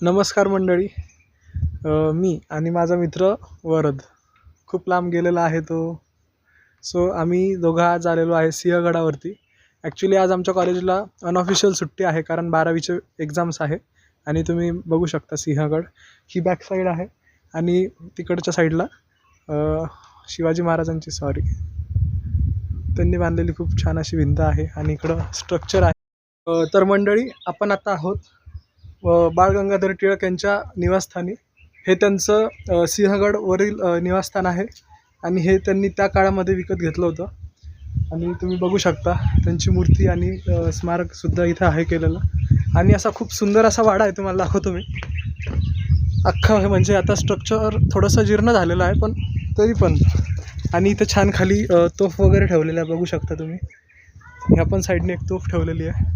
नमस्कार मंडळी. मी आणि माझा मित्र वरद खूप लांब गेलेला आहे तो. सो आम्ही दोघं आज आलेलो आहे सिंहगडावरती. ॲक्च्युली आज आमच्या कॉलेजला अनऑफिशियल सुट्टी आहे कारण 12वीचे एक्झाम्स आहे. आणि तुम्ही बघू शकता सिंहगड ही बॅक साईड आहे आणि तिकडच्या साईडला शिवाजी महाराजांची त्यांनी बांधलेली खूप छान अशी भिंत आहे आणि इकडं स्ट्रक्चर आहे. तर मंडळी आपण आता आहोत बाळ गंगाधर टिळक यांच्या निवासस्थानी. हे त्यांचं सिंहगडवरील निवासस्थान आहे आणि हे त्यांनी त्या काळामध्ये विकत घेतलं होतं. आणि तुम्ही बघू शकता त्यांची मूर्ती आणि स्मारकसुद्धा इथं आहे केलेलं. आणि असा खूप सुंदर असा वाडा आहे, तुम्हाला दाखवतो मी. अख्खा म्हणजे आता स्ट्रक्चर थोडंसं जीर्ण झालेलं आहे पण तरी पण. आणि इथं छान खाली तोफ वगैरे ठेवलेलं आहे, बघू शकता तुम्ही. ह्या पण साईडने एक तोफ ठेवलेली आहे.